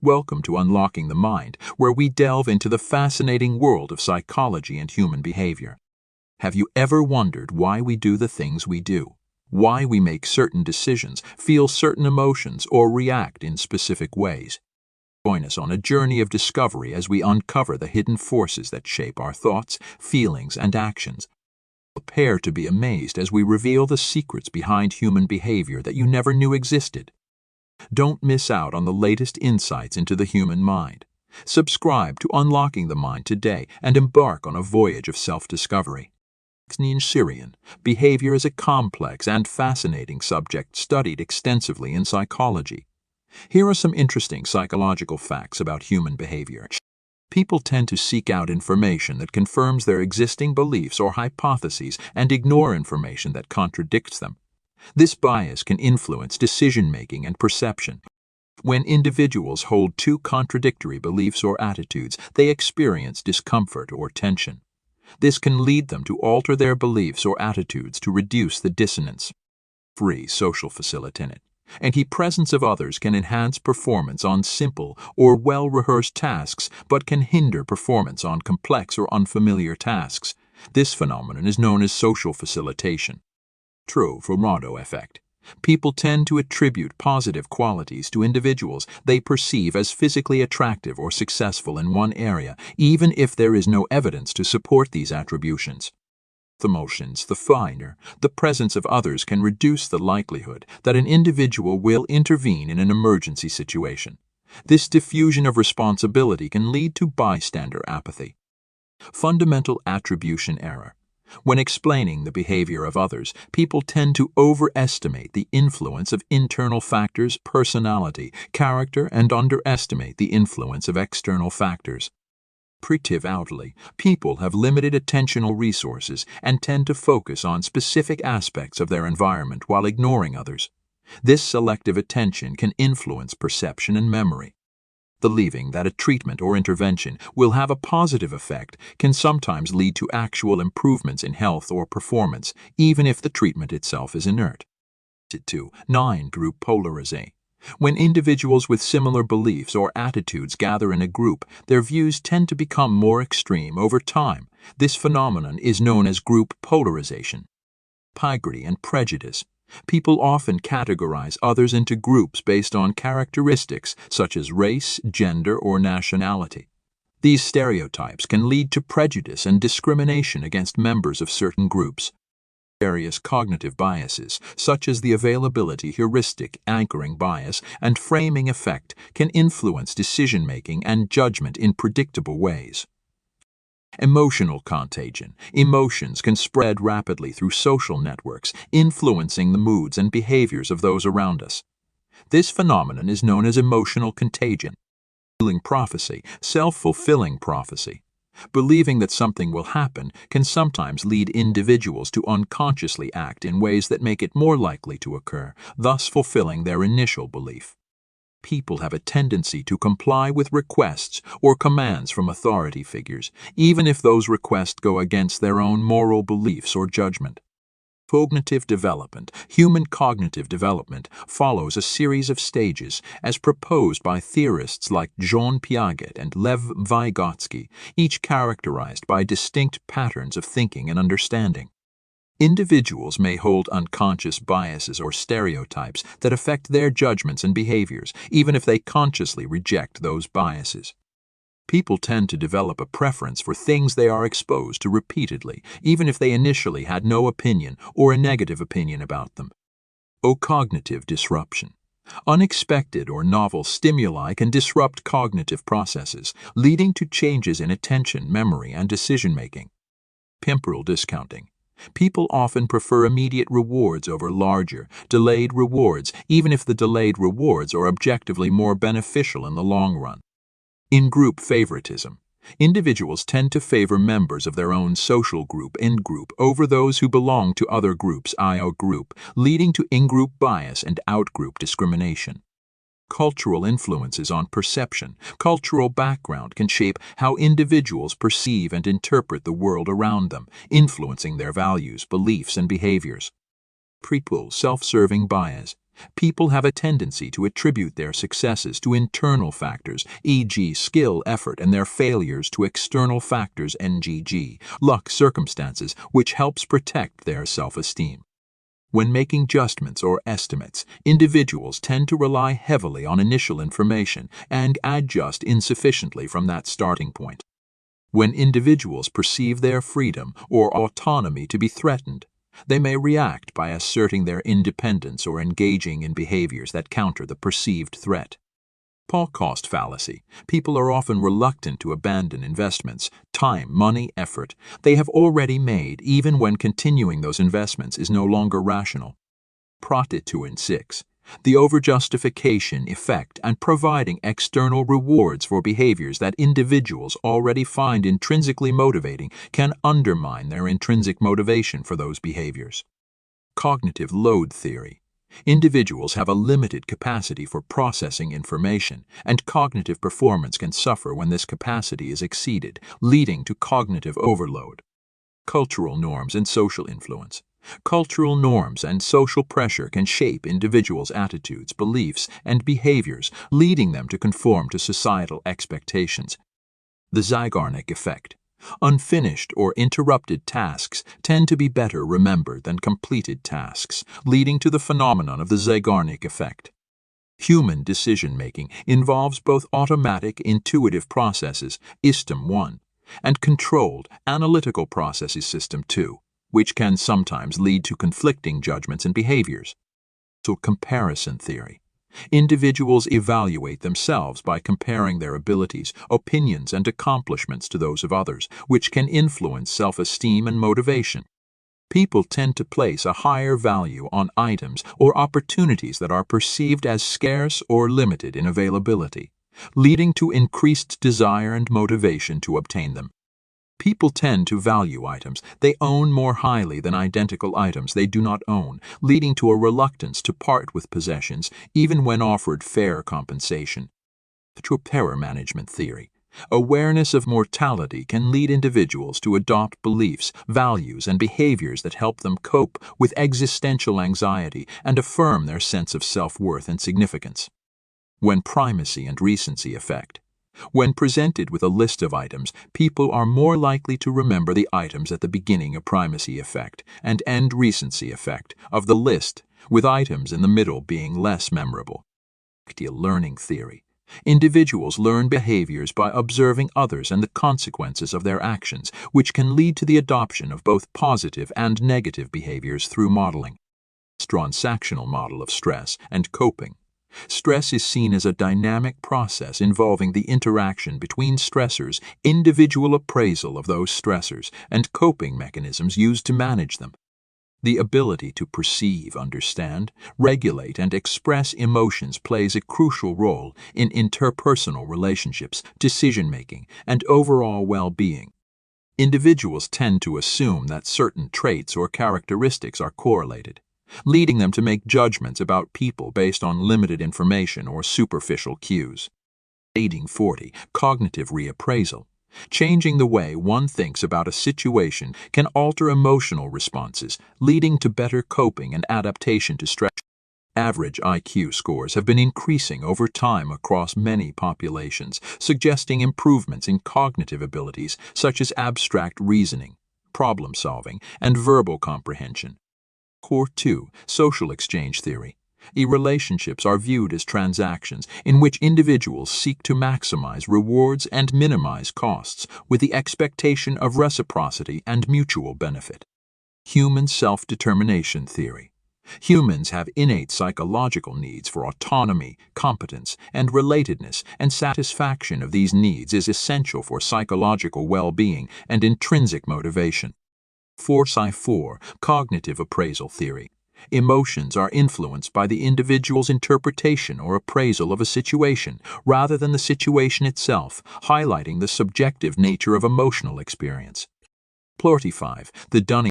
Welcome to Unlocking the Mind, where we delve into the fascinating world of psychology and human behavior. Have you ever wondered why we do the things we do? Why we make certain decisions, feel certain emotions, or react in specific ways? Join us on a journey of discovery as we uncover the hidden forces that shape our thoughts, feelings, and actions. Prepare to be amazed as we reveal the secrets behind human behavior that you never knew existed. Don't miss out on the latest insights into the human mind. Subscribe to Unlocking the Mind today and embark on a voyage of self-discovery. In Syrian, behavior is a complex and fascinating subject studied extensively in psychology. Here are some interesting psychological facts about human behavior. People tend to seek out information that confirms their existing beliefs or hypotheses and ignore information that contradicts them. This bias can influence decision-making and perception. When individuals hold two contradictory beliefs or attitudes, they experience discomfort or tension. This can lead them to alter their beliefs or attitudes to reduce the dissonance. Free social facilitating. And key presence of others can enhance performance on simple or well-rehearsed tasks, but can hinder performance on complex or unfamiliar tasks. This phenomenon is known as social facilitation. True for Motto effect. People tend to attribute positive qualities to individuals they perceive as physically attractive or successful in one area, even if there is no evidence to support these attributions. Emotions, the presence of others can reduce the likelihood that an individual will intervene in an emergency situation. This diffusion of responsibility can lead to bystander apathy. Fundamental attribution error. When explaining the behavior of others, people tend to overestimate the influence of internal factors, personality, character, and underestimate the influence of external factors. Outly, people have limited attentional resources and tend to focus on specific aspects of their environment while ignoring others. This selective attention can influence perception and memory. Believing that a treatment or intervention will have a positive effect can sometimes lead to actual improvements in health or performance, even if the treatment itself is inert. 9. Group polarization. When individuals with similar beliefs or attitudes gather in a group, their views tend to become more extreme over time. This phenomenon is known as group polarization. Pedigree and prejudice. People often categorize others into groups based on characteristics such as race, gender, or nationality. These stereotypes can lead to prejudice and discrimination against members of certain groups. Various cognitive biases, such as the availability heuristic, anchoring bias, and framing effect, can influence decision-making and judgment in predictable ways. Emotional contagion. Emotions can spread rapidly through social networks, influencing the moods and behaviors of those around us. This phenomenon is known as emotional contagion. Self-fulfilling prophecy. Believing that something will happen can sometimes lead individuals to unconsciously act in ways that make it more likely to occur, thus fulfilling their initial belief. People have a tendency to comply with requests or commands from authority figures, even if those requests go against their own moral beliefs or judgment. Cognitive development. Human cognitive development follows a series of stages as proposed by theorists like Jean Piaget and Lev Vygotsky, each characterized by distinct patterns of thinking and understanding. Individuals may hold unconscious biases or stereotypes that affect their judgments and behaviors, even if they consciously reject those biases. People tend to develop a preference for things they are exposed to repeatedly, even if they initially had no opinion or a negative opinion about them. Cognitive disruption. Unexpected or novel stimuli can disrupt cognitive processes, leading to changes in attention, memory, and decision-making. Temporal discounting. People often prefer immediate rewards over larger, delayed rewards, even if the delayed rewards are objectively more beneficial in the long run. In-group favoritism. Individuals tend to favor members of their own social group in-group over those who belong to other groups out-group, leading to in-group bias and out-group discrimination. Cultural influences on perception. Cultural background can shape how individuals perceive and interpret the world around them, influencing their values, beliefs, and behaviors. Self-serving bias. People have a tendency to attribute their successes to internal factors, e.g., skill, effort, and their failures to external factors, ngg, luck, circumstances, which helps protect their self-esteem. When making judgments or estimates, individuals tend to rely heavily on initial information and adjust insufficiently from that starting point. When individuals perceive their freedom or autonomy to be threatened, they may react by asserting their independence or engaging in behaviors that counter the perceived threat. Cost fallacy. People are often reluctant to abandon investments, time, money, effort they have already made, even when continuing those investments is no longer rational. Prostituent 6. The overjustification effect and providing external rewards for behaviors that individuals already find intrinsically motivating can undermine their intrinsic motivation for those behaviors. Cognitive load theory. Individuals have a limited capacity for processing information, and cognitive performance can suffer when this capacity is exceeded, leading to cognitive overload. Cultural norms and social influence. Cultural norms and social pressure can shape individuals' attitudes, beliefs, and behaviors, leading them to conform to societal expectations. The Zeigarnik effect. Unfinished or interrupted tasks tend to be better remembered than completed tasks, leading to the phenomenon of the Zeigarnik effect. Human decision-making involves both automatic, intuitive processes, System 1, and controlled, analytical processes, System 2, which can sometimes lead to conflicting judgments and behaviors. So, comparison theory. Individuals evaluate themselves by comparing their abilities, opinions, and accomplishments to those of others, which can influence self-esteem and motivation. People tend to place a higher value on items or opportunities that are perceived as scarce or limited in availability, leading to increased desire and motivation to obtain them. People tend to value items they own more highly than identical items they do not own, leading to a reluctance to part with possessions even when offered fair compensation. Terror management theory. Awareness of mortality can lead individuals to adopt beliefs, values, and behaviors that help them cope with existential anxiety and affirm their sense of self-worth and significance. When primacy and recency effect. When presented with a list of items, people are more likely to remember the items at the beginning of primacy effect and end recency effect of the list, with items in the middle being less memorable. Learning theory. Individuals learn behaviors by observing others and the consequences of their actions, which can lead to the adoption of both positive and negative behaviors through modeling. Transactional model of stress and coping. Stress is seen as a dynamic process involving the interaction between stressors, individual appraisal of those stressors, and coping mechanisms used to manage them. The ability to perceive, understand, regulate, and express emotions plays a crucial role in interpersonal relationships, decision-making, and overall well-being. Individuals tend to assume that certain traits or characteristics are correlated, leading them to make judgments about people based on limited information or superficial cues. 40. Cognitive reappraisal. Changing the way one thinks about a situation can alter emotional responses, leading to better coping and adaptation to stress. Average IQ scores have been increasing over time across many populations, suggesting improvements in cognitive abilities such as abstract reasoning, problem solving, and verbal comprehension. Core 2. Social exchange theory. Relationships are viewed as transactions in which individuals seek to maximize rewards and minimize costs, with the expectation of reciprocity and mutual benefit. Human self-determination theory. Humans have innate psychological needs for autonomy, competence, and relatedness, and satisfaction of these needs is essential for psychological well-being and intrinsic motivation. 4. Cognitive appraisal theory. Emotions are influenced by the individual's interpretation or appraisal of a situation, rather than the situation itself, highlighting the subjective nature of emotional experience. 45. The Dunning